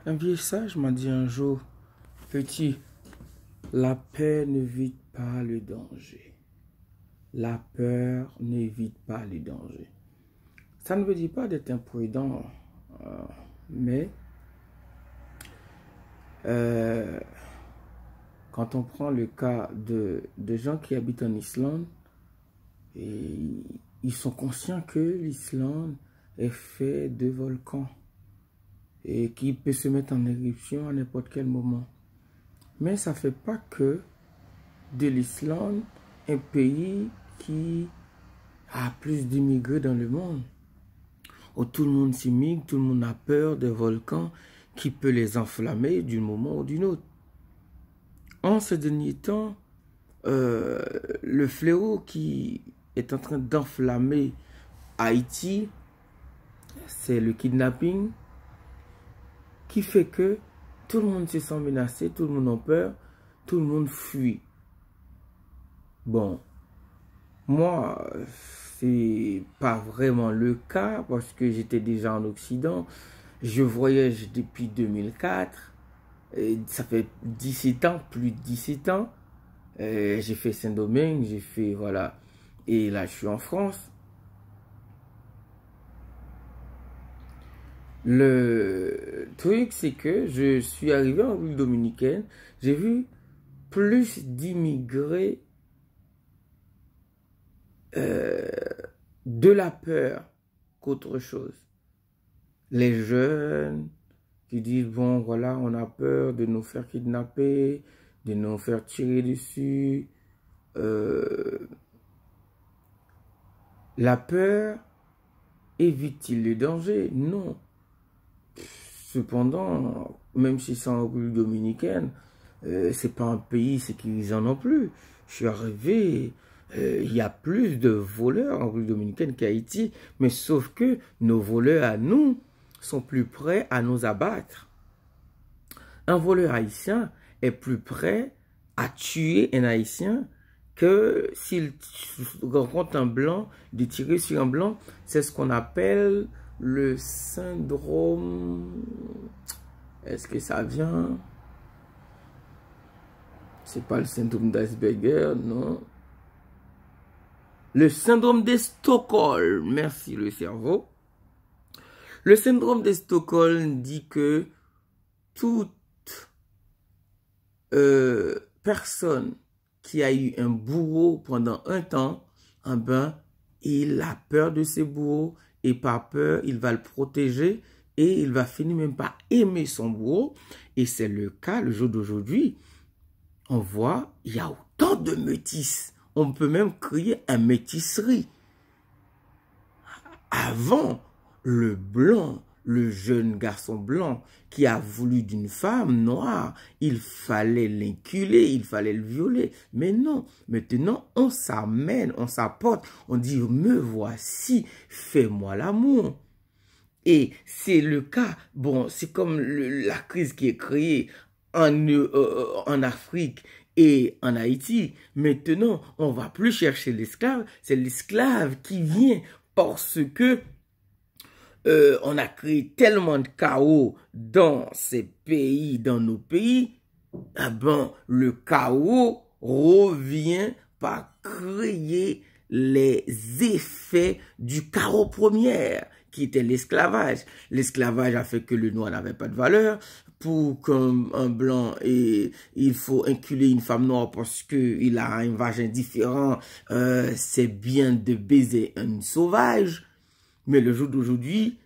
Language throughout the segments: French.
Un vieux sage m'a dit un jour, petit, la paix n'évite pas le danger. La peur n'évite pas les dangers. Ça ne veut dire pas d'être imprudent, mais quand on prend le cas de gens qui habitent en Islande, et ils sont conscients que l'Islande est fait de volcans et qu'il peut se mettre en éruption à n'importe quel moment. Mais ça ne fait pas que de l'Islande un pays qui a plus d'immigrés dans le monde, où tout le monde s'immigre, tout le monde a peur des volcans qui peut les enflammer d'un moment ou d'une autre. En ces derniers temps, le fléau qui est en train d'enflammer Haïti, c'est le kidnapping, qui fait que tout le monde se sent menacé, tout le monde a peur, tout le monde fuit. Bon, moi, c'est pas vraiment le cas parce que j'étais déjà en Occident. Je voyage depuis 2004. Et ça fait 17 ans, plus de 17 ans. J'ai fait Saint-Domingue, j'ai fait, voilà. Et là, je suis en France. Le truc, c'est que je suis arrivé en République dominicaine. J'ai vu plus d'immigrés de la peur qu'autre chose. Les jeunes qui disent, bon, voilà, on a peur de nous faire kidnapper, de nous faire tirer dessus. La peur évite-t-il le danger? Non. Cependant, même si c'est en République dominicaine, c'est pas un pays sécurisant non plus. Je suis arrivé, il y a plus de voleurs en République dominicaine qu'à Haïti, mais sauf que nos voleurs à nous sont plus prêts à nous abattre. Un voleur haïtien est plus prêt à tuer un haïtien que s'il rencontre un blanc, de tirer sur un blanc. C'est ce qu'on appelle le syndrome. Est-ce que ça vient? C'est pas le syndrome d'Asperger, non. Le syndrome de Stockholm. Merci le cerveau. Le syndrome de Stockholm dit que toute personne qui a eu un bourreau pendant un temps, eh ben, il a peur de ses bourreaux et par peur, il va le protéger et il va finir même par aimer son bourreau. Et c'est le cas le jour d'aujourd'hui. On voit, il y a autant de métis. On peut même créer un métisserie. Avant, le blanc, le jeune garçon blanc qui a voulu d'une femme noire, il fallait l'inculer, il fallait le violer. Mais non, maintenant, on s'amène, on s'apporte, on dit, me voici, fais-moi l'amour. Et c'est le cas, bon, c'est comme la crise qui est créée en Afrique et en Haïti. Maintenant, on va plus chercher l'esclave, c'est l'esclave qui vient parce que on a créé tellement de chaos dans ces pays, dans nos pays, ah ben, le chaos revient par créer les effets du chaos premier, qui était l'esclavage. L'esclavage a fait que le noir n'avait pas de valeur. Pour qu'un blanc, il faut inculer une femme noire parce qu'il a un vagin différent, c'est bien de baiser un sauvage. Mais le jour d'aujourd'hui,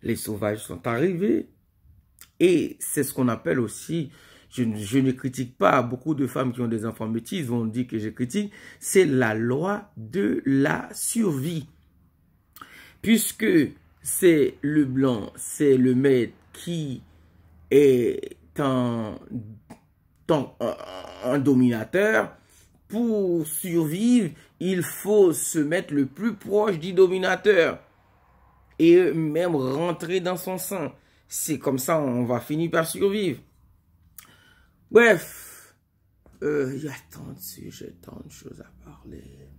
les sauvages sont arrivés. Et c'est ce qu'on appelle aussi, je ne critique pas, beaucoup de femmes qui ont des enfants métis vont dire que je critique, c'est la loi de la survie. Puisque c'est le blanc, c'est le maître qui est un dominateur, pour survivre, il faut se mettre le plus proche du dominateur et même rentrer dans son sang. C'est comme ça, on va finir par survivre. Bref, il y a tant de sujets, tant de choses à parler.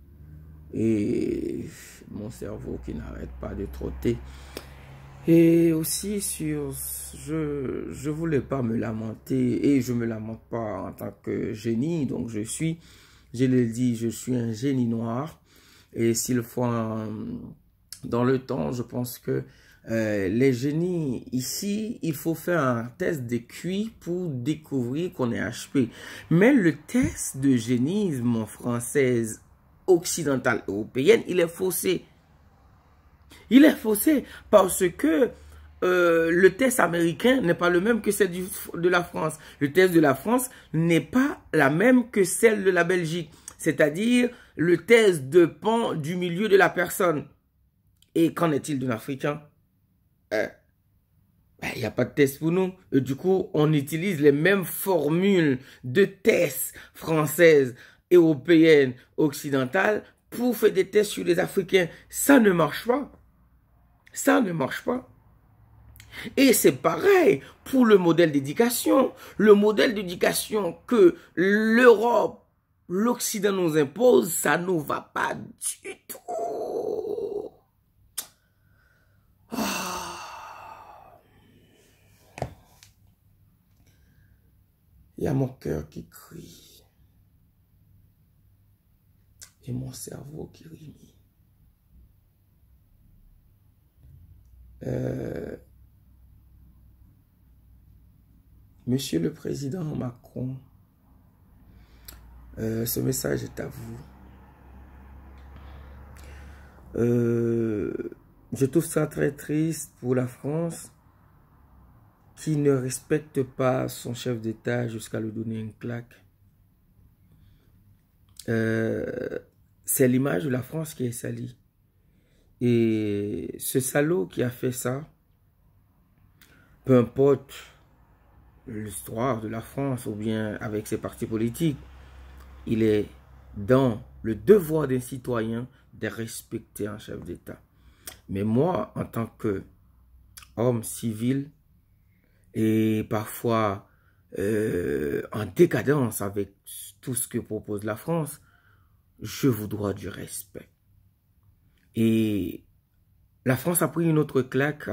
Et mon cerveau qui n'arrête pas de trotter. Et aussi je voulais pas me lamenter et je me lamente pas en tant que génie. Donc je l'ai dit, je suis un génie noir. Et s'il faut dans le temps, je pense que les génies ici, il faut faire un test de QI pour découvrir qu'on est HP. Mais le test de génisme française, occidentale, européenne, il est faussé. Il est faussé parce que le test américain n'est pas le même que celle de la France. Le test de la France n'est pas la même que celle de la Belgique. C'est-à-dire le test dépend du milieu de la personne. Et qu'en est-il d'un Africain? Il n'y a pas de test pour nous. Et du coup, on utilise les mêmes formules de tests françaises, européennes, occidentales pour faire des tests sur les Africains. Ça ne marche pas. Ça ne marche pas. Et c'est pareil pour le modèle d'éducation. Le modèle d'éducation que l'Europe, l'Occident nous impose, ça ne nous va pas du tout. Il y a mon cœur qui crie. Et mon cerveau qui rit. Monsieur le Président Macron, ce message est à vous. Je trouve ça très triste pour la France qui ne respecte pas son chef d'État jusqu'à lui donner une claque. C'est l'image de la France qui est salie. Et ce salaud qui a fait ça, peu importe l'histoire de la France ou bien avec ses partis politiques, il est dans le devoir d'un citoyen de respecter un chef d'État. Mais moi, en tant qu'homme civil et parfois en décadence avec tout ce que propose la France, je vous dois du respect. Et la France a pris une autre claque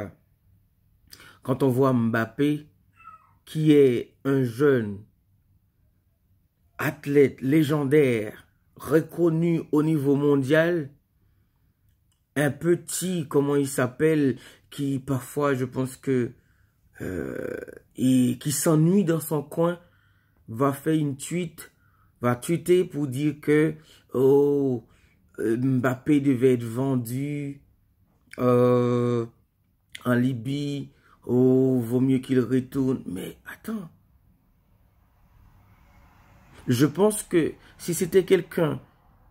quand on voit Mbappé, qui est un jeune athlète légendaire, reconnu au niveau mondial, un petit, comment il s'appelle, qui parfois je pense que et qui s'ennuie dans son coin, va faire une tweet, va tweeter pour dire que oh, Mbappé devait être vendu en Libye, oh, vaut mieux qu'il retourne. Mais attends, je pense que si c'était quelqu'un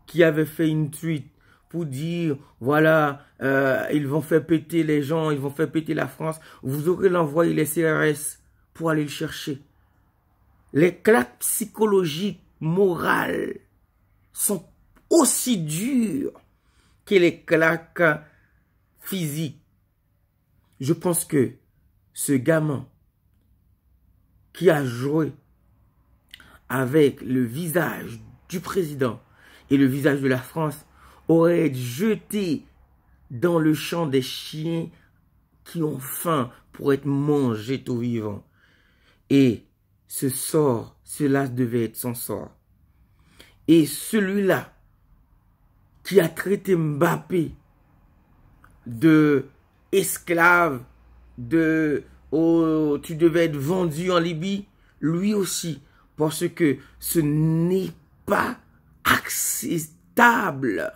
qui avait fait une tweet pour dire, voilà, ils vont faire péter les gens, ils vont faire péter la France, vous aurez l'envoyé les CRS pour aller le chercher. Les claques psychologiques, morales, sont aussi dures que les claques physiques. Je pense que ce gamin qui a joué avec le visage du président et le visage de la France aurait été jeté dans le champ des chiens qui ont faim pour être mangés tout vivant. Et ce sort, cela devait être son sort. Et celui-là qui a traité Mbappé de esclave, de oh, tu devais être vendu en Libye, lui aussi, parce que ce n'est pas acceptable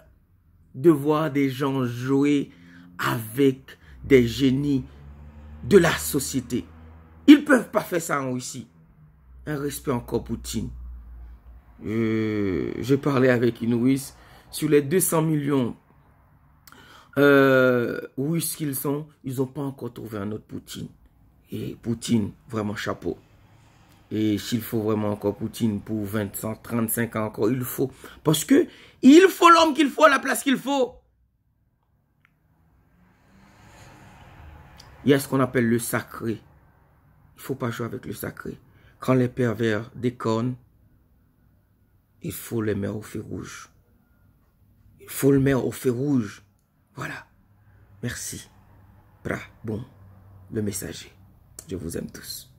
de voir des gens jouer avec des génies de la société. Ils ne peuvent pas faire ça en Russie. Un respect encore Poutine. J'ai parlé avec une Russe. Sur les 200 millions Russes qu'ils sont, ils n'ont pas encore trouvé un autre Poutine. Et Poutine, vraiment chapeau. Et s'il faut vraiment encore Poutine pour 20, 100, 35 ans encore, il faut. Parce que il faut l'homme qu'il faut à la place qu'il faut. Il y a ce qu'on appelle le sacré. Il ne faut pas jouer avec le sacré. Quand les pervers déconnent, il faut les mettre au feu rouge. Il faut le mettre au feu rouge. Voilà. Merci. Bra, bon. le messager. Je vous aime tous.